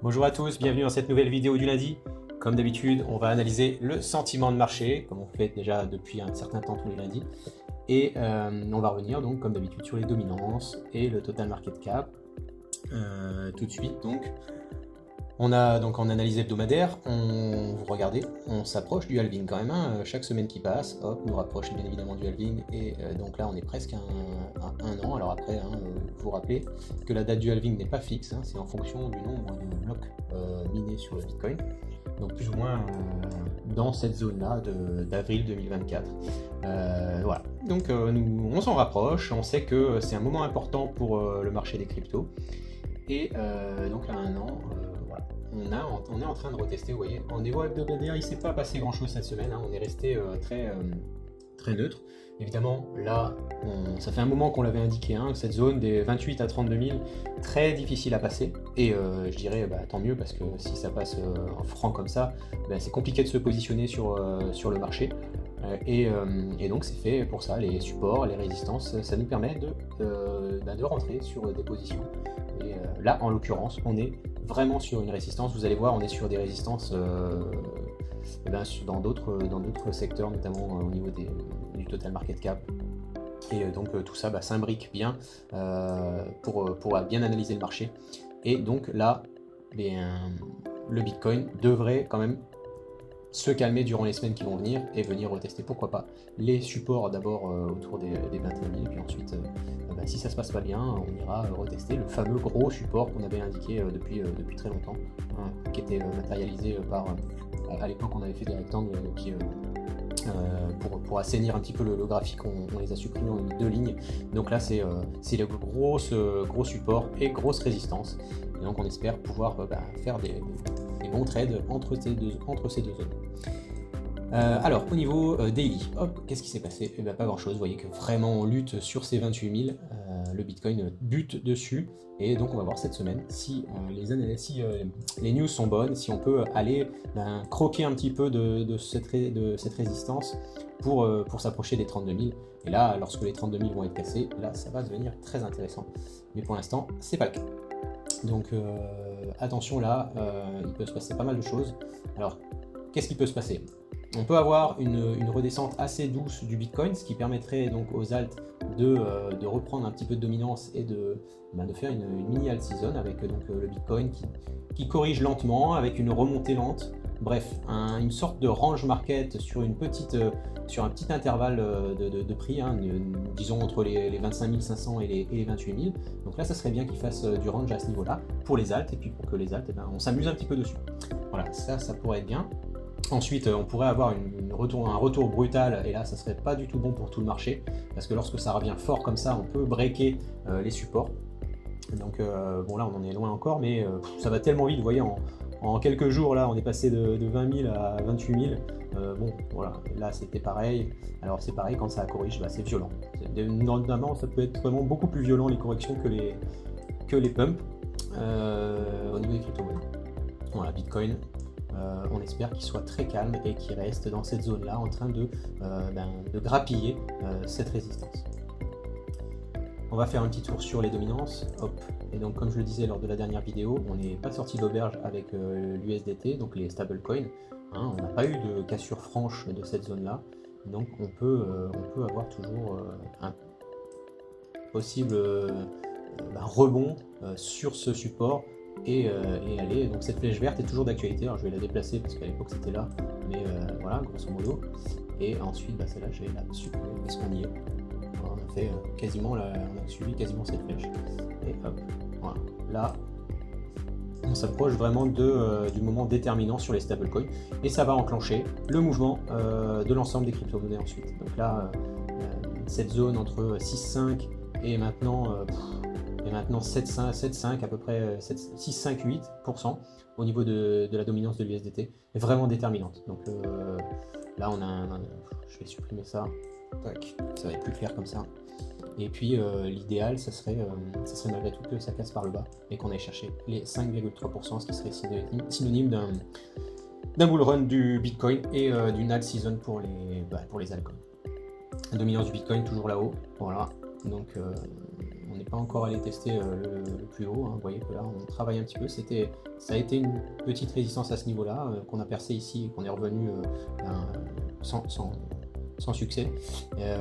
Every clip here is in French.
Bonjour à tous, bienvenue dans cette nouvelle vidéo du lundi. Comme d'habitude, on va analyser le sentiment de marché, comme on fait déjà depuis un certain temps tous les lundis. Et on va revenir donc comme d'habitude sur les dominances et le total market cap. Tout de suite donc. On a donc en analyse hebdomadaire, vous regardez, on s'approche du halving quand même, hein, chaque semaine qui passe, hop, nous rapproche bien évidemment du halving, et donc là on est presque à un an. Alors après, vous vous rappelez que la date du halving n'est pas fixe, hein, c'est en fonction du nombre de blocs minés sur le Bitcoin, donc plus ou moins dans cette zone-là d'avril 2024. Voilà, donc on s'en rapproche, on sait que c'est un moment important pour le marché des cryptos, et donc à un an, on est en train de retester, vous voyez, en niveau hebdomadaire, il ne s'est pas passé grand chose cette semaine, hein, on est resté très neutre. Évidemment, là, ça fait un moment qu'on l'avait indiqué, hein, cette zone des 28 à 32 000, très difficile à passer, et je dirais tant mieux, parce que si ça passe en franc comme ça, c'est compliqué de se positionner sur le marché, et donc c'est fait pour ça, les supports, les résistances, ça nous permet de rentrer sur des positions. Et là, en l'occurrence, on est vraiment sur une résistance. Vous allez voir, on est sur des résistances dans d'autres secteurs, notamment au niveau du total market cap. Et donc tout ça s'imbrique bien pour bien analyser le marché. Et donc là, le Bitcoin devrait quand même se calmer durant les semaines qui vont venir et venir retester, pourquoi pas, les supports d'abord autour des 21 000, puis ensuite, si ça se passe pas bien, on ira retester le fameux gros support qu'on avait indiqué depuis très longtemps, hein, qui était matérialisé à l'époque on avait fait des rectangles qui pour assainir un petit peu le graphique, on les a supprimés en deux lignes. Donc là c'est le gros support et grosse résistance, et donc on espère pouvoir faire des bons trades entre ces deux zones. Alors au niveau daily, hop, qu'est-ce qui s'est passé? Pas grand chose, vous voyez que vraiment on lutte sur ces 28 000, le Bitcoin bute dessus, et donc on va voir cette semaine si les news sont bonnes, si on peut aller croquer un petit peu de cette résistance pour s'approcher des 32 000, et là lorsque les 32 000 vont être cassés, là ça va devenir très intéressant, mais pour l'instant c'est pas le cas. Donc attention là, il peut se passer pas mal de choses. Alors qu'est-ce qui peut se passer? On peut avoir une redescente assez douce du Bitcoin, ce qui permettrait donc aux alts de reprendre un petit peu de dominance et de faire une mini alt season avec donc le Bitcoin qui corrige lentement avec une remontée lente. Bref, une sorte de range market sur un petit intervalle de prix, hein, disons entre les 25 500 et les 28 000. Donc là, ça serait bien qu'ils fassent du range à ce niveau-là pour les alts, et puis pour que les alts, on s'amuse un petit peu dessus. Voilà, ça pourrait être bien. Ensuite, on pourrait avoir un retour brutal, et là, ça serait pas du tout bon pour tout le marché, parce que lorsque ça revient fort comme ça, on peut breaker les supports. Donc bon, là, on en est loin encore, mais ça va tellement vite, vous voyez, en quelques jours, là, on est passé de 20 000 à 28 000. Bon, voilà, là, c'était pareil. Alors, c'est pareil, quand ça corrige, c'est violent. Notamment, ça peut être vraiment beaucoup plus violent, les corrections, que les pumps au niveau des crypto-monnaies. Voilà, Bitcoin, on espère qu'il soit très calme et qu'il reste dans cette zone-là, en train de grappiller cette résistance. On va faire un petit tour sur les dominances, hop. Et donc comme je le disais lors de la dernière vidéo, on n'est pas sorti d'auberge avec l'USDT, donc les stablecoins, hein, on n'a pas eu de cassure franche de cette zone-là, donc on peut avoir toujours un possible rebond sur ce support et aller. Donc cette flèche verte est toujours d'actualité, alors je vais la déplacer parce qu'à l'époque c'était là, mais voilà, grosso modo. Et ensuite celle-là je vais la supprimer parce qu'on y est. On a fait on a suivi quasiment cette flèche, et hop, voilà, là on s'approche vraiment du moment déterminant sur les stablecoins, et ça va enclencher le mouvement de l'ensemble des crypto-monnaies ensuite. Donc là cette zone entre 6,5 et maintenant 7,5 à peu près, 6,5-8% au niveau de la dominance de l'USDT est vraiment déterminante. Donc là je vais supprimer ça, tac, ça va être plus clair comme ça. Et puis l'idéal, ça serait malgré tout que ça casse par le bas et qu'on aille chercher les 5,3%, ce qui serait synonyme d'un bull run du Bitcoin et d'une alt season pour les altcoins. La dominance du Bitcoin toujours là-haut, voilà. Donc on n'est pas encore allé tester le plus haut, hein. Vous voyez que là on travaille un petit peu, ça a été une petite résistance à ce niveau-là, qu'on a percé ici et qu'on est revenu sans succès.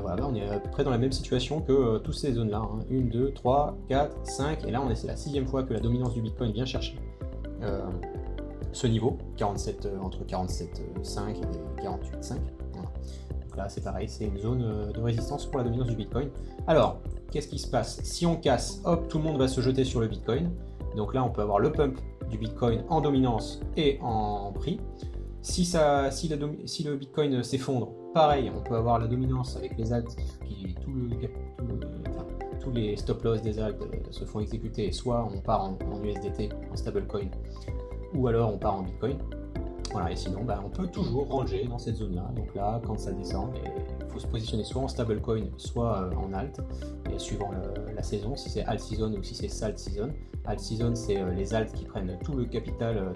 Voilà, on est à peu près dans la même situation que toutes ces zones-là, hein. 1, 2, 3, 4, 5, et là c'est la 6e fois que la dominance du Bitcoin vient chercher ce niveau, 47, entre 47,5 et 48,5. Voilà. Donc là c'est pareil, c'est une zone de résistance pour la dominance du Bitcoin. Alors, qu'est-ce qui se passe? Si on casse, hop, tout le monde va se jeter sur le Bitcoin. Donc là on peut avoir le pump du Bitcoin en dominance et en prix. Si le Bitcoin s'effondre, pareil, on peut avoir la dominance avec les alts, tous les stop loss des alts se font exécuter, soit on part en USDT, en stablecoin, ou alors on part en Bitcoin. Voilà, et sinon, on peut toujours ranger dans cette zone-là. Donc là, quand ça descend, il faut se positionner soit en stablecoin, soit en alt, et suivant la saison, si c'est alt season ou si c'est salt season. Alt season, c'est les alts qui prennent tout le capital,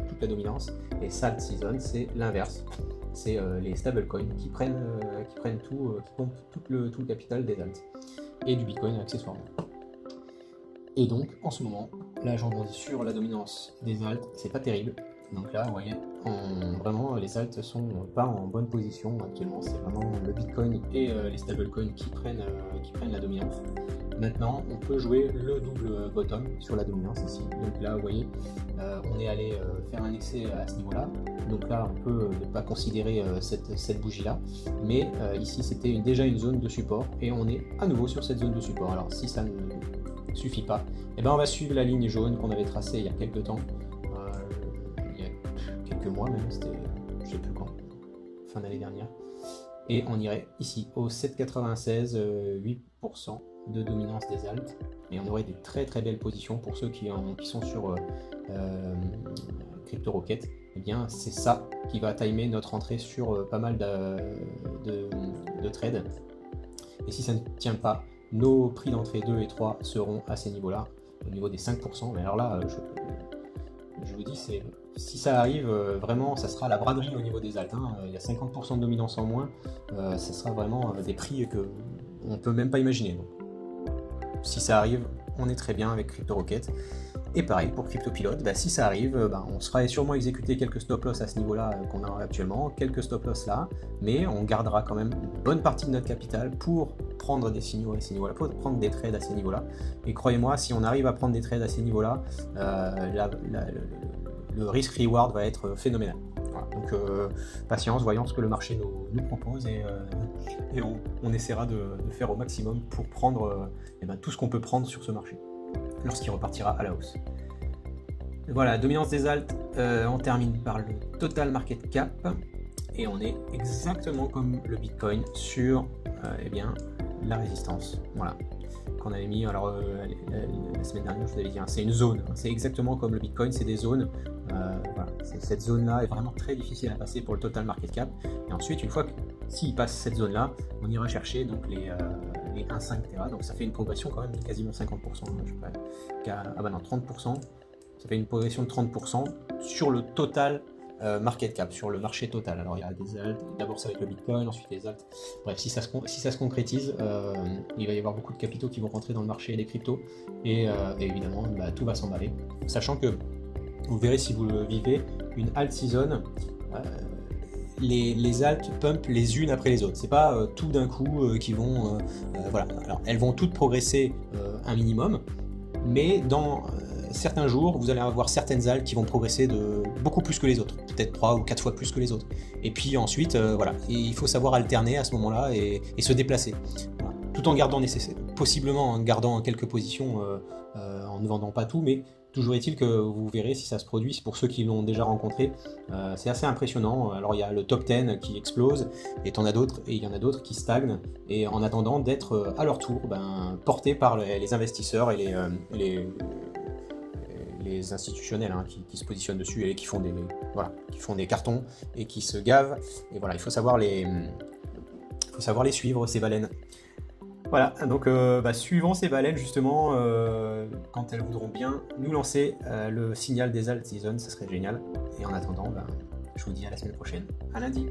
toute la dominance, et salt season, c'est l'inverse. C'est les stablecoins qui prennent tout, qui pompent tout le capital des alts et du Bitcoin accessoirement. Et donc, en ce moment, là, j'en rebondis sur la dominance des alts, c'est pas terrible. Donc là, vous voyez, vraiment, les alts sont pas en bonne position actuellement. C'est vraiment le Bitcoin et les stablecoins qui prennent la dominance. Maintenant, on peut jouer le double bottom sur la dominance ici. Donc là, vous voyez, on est allé faire un excès à ce niveau-là. Donc là, on peut ne pas considérer cette bougie-là. Mais ici, c'était déjà une zone de support. Et on est à nouveau sur cette zone de support. Alors, si ça ne suffit pas, eh ben, on va suivre la ligne jaune qu'on avait tracée il y a quelques temps. Quelques mois même, c'était je sais plus quand, fin d'année dernière, et on irait ici au 7,96, 8% de dominance des alts, et on aurait des très très belles positions pour ceux qui sont sur CryptoRocket. Et bien c'est ça qui va timer notre entrée sur pas mal de trades, et si ça ne tient pas, nos prix d'entrée 2 et 3 seront à ces niveaux là, au niveau des 5%, mais alors là je vous dis, si ça arrive, vraiment, ça sera la braderie au niveau des alts, hein. Il y a 50% de dominance en moins, ça sera vraiment des prix qu'on ne peut même pas imaginer. Donc, si ça arrive, on est très bien avec CryptoRocket. Et pareil pour CryptoPilot, si ça arrive, on se fera sûrement exécuter quelques stop loss à ce niveau-là qu'on a actuellement, quelques stop loss là, mais on gardera quand même une bonne partie de notre capital pour prendre des signaux à ces niveaux-là, pour prendre des trades à ces niveaux-là. Et croyez-moi, si on arrive à prendre des trades à ces niveaux-là, le risk-reward va être phénoménal. Voilà. Donc patience, voyons ce que le marché nous propose, et on essaiera de faire au maximum pour prendre tout ce qu'on peut prendre sur ce marché lorsqu'il repartira à la hausse. Voilà, dominance des alts, on termine par le total market cap, et on est exactement comme le Bitcoin sur la résistance. Voilà, qu'on avait mis, alors la semaine dernière je vous avais dit, hein, c'est une zone, hein, c'est exactement comme le Bitcoin, c'est des zones. Voilà, cette zone là est vraiment très difficile à passer pour le total market cap, et ensuite une fois que s'il passe cette zone là, on ira chercher donc les 1,5 Tera, donc ça fait une progression quand même de quasiment 50%, non 30%, ça fait une progression de 30% sur le total market cap, sur le marché total. Alors il y a des alts, d'abord ça avec le Bitcoin, ensuite les alts, bref, si ça se concrétise, il va y avoir beaucoup de capitaux qui vont rentrer dans le marché des cryptos, et évidemment tout va s'emballer, sachant que vous verrez, si vous le vivez, une alt season, les alts pump les unes après les autres, c'est pas tout d'un coup qui vont voilà, alors elles vont toutes progresser un minimum, mais dans certains jours, vous allez avoir certaines alts qui vont progresser de beaucoup plus que les autres, peut-être 3 ou 4 fois plus que les autres. Et puis ensuite, voilà, et il faut savoir alterner à ce moment-là et se déplacer. Voilà. Tout en gardant possiblement en gardant quelques positions, en ne vendant pas tout, mais toujours est-il que vous verrez si ça se produit. Pour ceux qui l'ont déjà rencontré, c'est assez impressionnant. Alors il y a le top 10 qui explose, et il y en a d'autres qui stagnent, et en attendant d'être à leur tour portés par les investisseurs et les institutionnels, hein, qui se positionnent dessus et qui font des cartons et qui se gavent. Et voilà, il faut savoir les suivre, ces baleines. Voilà, donc suivons ces baleines justement, quand elles voudront bien nous lancer le signal des alt season, ça serait génial. Et en attendant, je vous dis à la semaine prochaine, à lundi.